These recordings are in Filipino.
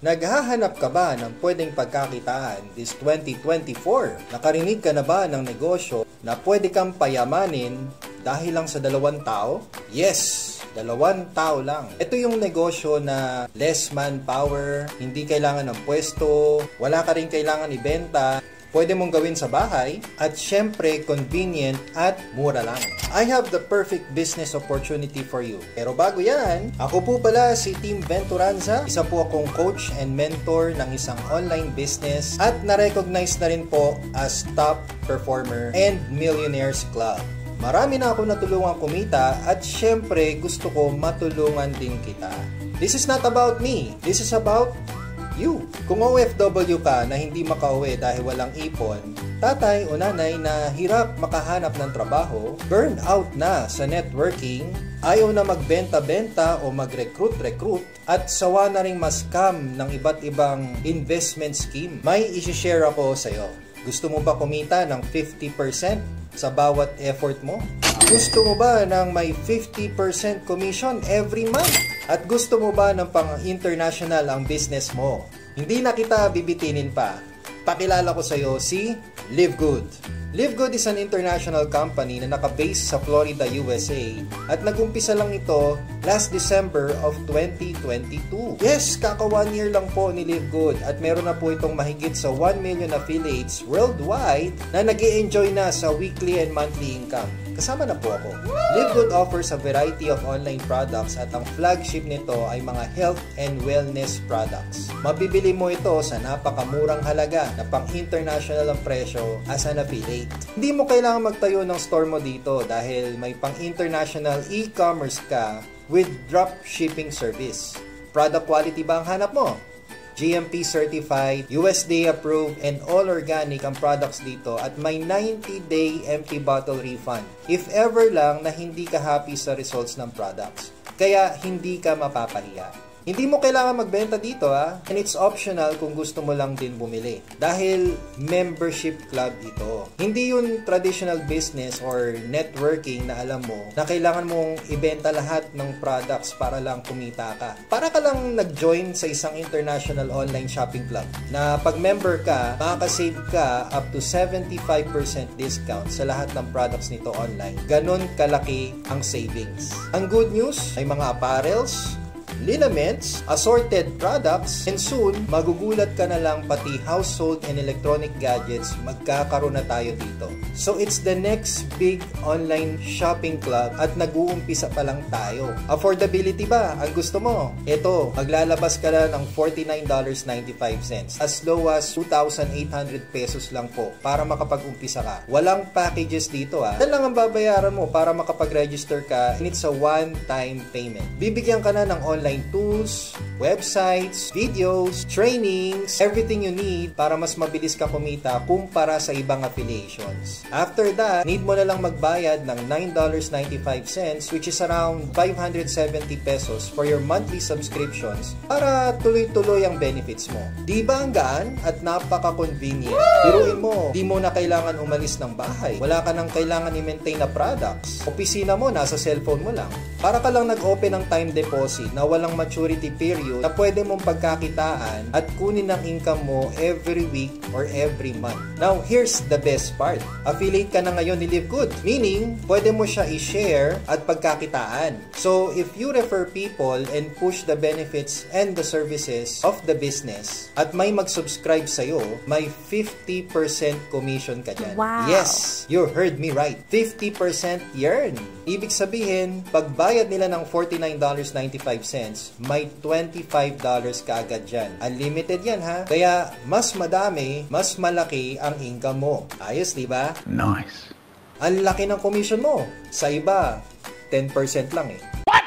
Naghahanap ka ba ng pwedeng pagkakitaan this 2024? Nakarinig ka na ba ng negosyo na pwede kang payamanin dahil lang sa 2 tao? Yes! 2 tao lang. Ito yung negosyo na less manpower, hindi kailangan ng pwesto, wala ka rin kailangan ibenta, pwede mong gawin sa bahay, at syempre convenient at mura lang. I have the perfect business opportunity for you. Pero bago yan, ako po pala si Team Venturanza. Isa po akong coach and mentor ng isang online business at na-recognize na rin po as top performer and millionaires club. Marami na ako natulungan kumita at syempre gusto ko matulungan din kita. This is not about me. This is about you. Kung OFW ka na hindi makauwi dahil walang ipon, tatay o nanay na hirap makahanap ng trabaho, burn out na sa networking, ayaw na magbenta-benta o mag-recruit-recruit, at sawa na ring ma-scam ng iba't ibang investment scheme, may isi-share ako sa'yo. Gusto mo ba kumita ng 50% sa bawat effort mo? Gusto mo ba ng may 50% commission every month? At gusto mo ba ng pang-international ang business mo? Hindi na kita bibitinin pa. Pakilala ko sa iyo si Live Good. Live Good is an international company na naka-base sa Florida, USA, at nag-umpisa lang ito last December of 2022. Yes, kaka 1 year lang po ni Live Good at meron na po itong mahigit sa 1 million affiliates worldwide na nag-i-enjoy na sa weekly and monthly income. Kasama na po ako. Live Good offers a variety of online products at ang flagship nito ay mga health and wellness products. Mabibili mo ito sa napakamurang halaga na pang-international ang presyo as an affiliate. Hindi mo kailangan magtayo ng store mo dito dahil may pang-international e-commerce ka with drop shipping service. Product quality ba ang hanap mo? GMP certified, USDA approved, and all organic ang products dito at may 90-day empty bottle refund if ever lang na hindi ka happy sa results ng products. Kaya hindi ka mapapahiya. Hindi mo kailangan magbenta dito and it's optional kung gusto mo lang din bumili. Dahil membership club ito. Hindi yun traditional business or networking na alam mo na kailangan mong ibenta lahat ng products para lang kumita ka. Para ka lang nag-join sa isang international online shopping club na pag member ka, makakasave ka up to 75% discount sa lahat ng products nito online. Ganon kalaki ang savings. Ang good news, may mga apparels, liniments, assorted products, and soon, magugulat ka na lang pati household and electronic gadgets, magkakaroon na tayo dito. So, it's the next big online shopping club at nag-uumpisa pa lang tayo. Affordability ba ang gusto mo? Ito, maglalabas ka na ng $49.95 as low as 2,800 pesos lang po para makapag-umpisa ka. Walang packages dito Yan lang ang babayaran mo para makapag-register ka and it's a one-time payment. Bibigyan ka na ng online tools, websites, videos, trainings, everything you need para mas mabilis ka kumita kumpara sa ibang affiliations. After that, need mo na lang magbayad ng $9.95 which is around 570 pesos for your monthly subscriptions para tuloy-tuloy ang benefits mo. Di ba ang gaan at napaka-convenient? Biruin mo, di mo na kailangan umalis ng bahay. Wala ka nang kailangan i-maintain na products. Opisina mo, nasa cellphone mo lang. Para ka lang nag-open ng time deposit na walang maturity period na pwede mong pagkakitaan at kunin ang income mo every week or every month. Now, here's the best part. Affiliate ka na ngayon ni Live Good. Meaning, pwede mo siya i-share at pagkakitaan. So, if you refer people and push the benefits and the services of the business at may mag-subscribe sa'yo, may 50% commission ka dyan. Wow! Yes! You heard me right. 50% yearn. Ibig sabihin, pagbayad nila ng $49.95, may $25 ka agad dyan. Unlimited yan Kaya, mas madami, mas malaki ang income mo. Ayos, di ba? Nice. Ang laki ng commission mo. Sa iba, 10% lang What?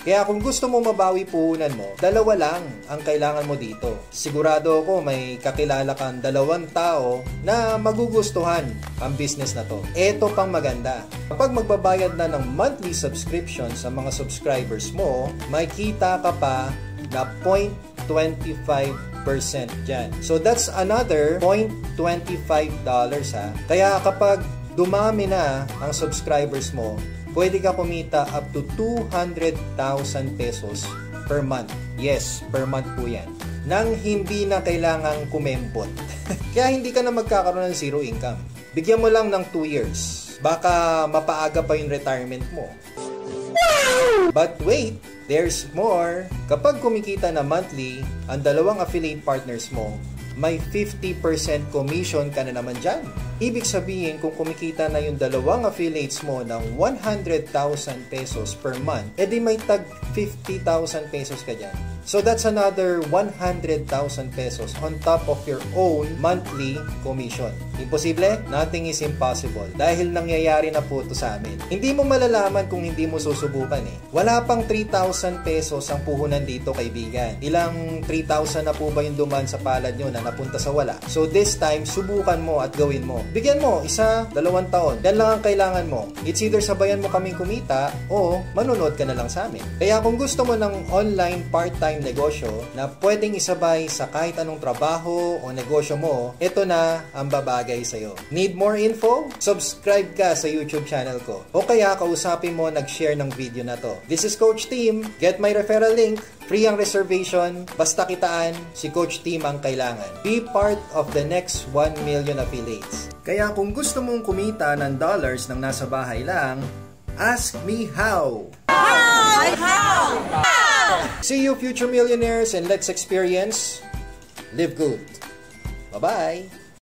Kaya kung gusto mo mabawi puhunan mo, 2 lang ang kailangan mo dito. Sigurado ako may kakilala kang 2 tao na magugustuhan ang business na to. Ito pang maganda. Kapag magbabayad na ng monthly subscription sa mga subscribers mo, may kita ka pa na 0.25% dyan. So that's another $0.25 Kaya kapag dumami na ang subscribers mo, pwede ka kumita up to 200,000 pesos per month. Yes, per month po yan. Nang hindi na kailangang kumembot. Kaya hindi ka na magkakaroon ng zero income. Bigyan mo lang ng 2 years. Baka mapaaga pa yung retirement mo. But wait, there's more. Kapag kumikita na monthly, ang dalawang affiliate partners mo, may 50% commission ka na naman dyan. Ibig sabihin, kung kumikita na yung dalawang affiliates mo ng 100,000 pesos per month, edi may tag 50,000 pesos ka dyan. So that's another 100,000 pesos on top of your own monthly commission. Imposible? Nothing is impossible. Dahil nangyayari na po ito sa amin. Hindi mo malalaman kung hindi mo susubukan eh. Wala pang 3,000 pesos ang puhunan dito, kaibigan. Ilang 3,000 na po ba yung duman sa palad nyo na napunta sa wala? So this time, subukan mo at gawin mo. Bigyan mo, 1, 2 taon. Yan lang ang kailangan mo. It's either sabayan mo kaming kumita o manonood ka na lang sa amin. Kaya kung gusto mo ng online part-time negosyo na pwedeng isabay sa kahit anong trabaho o negosyo mo, ito na ang babagay sa'yo. Need more info? Subscribe ka sa YouTube channel ko. O kaya kausapin mo nag-share ng video na to. This is Coach Tim. Get my referral link. Free ang reservation. Basta kitaan, si Coach Tim ang kailangan. Be part of the next 1 million affiliates. Kaya kung gusto mong kumita ng dollars nang nasa bahay lang, ask me how. How? See you future millionaires and let's experience live good. Bye-bye.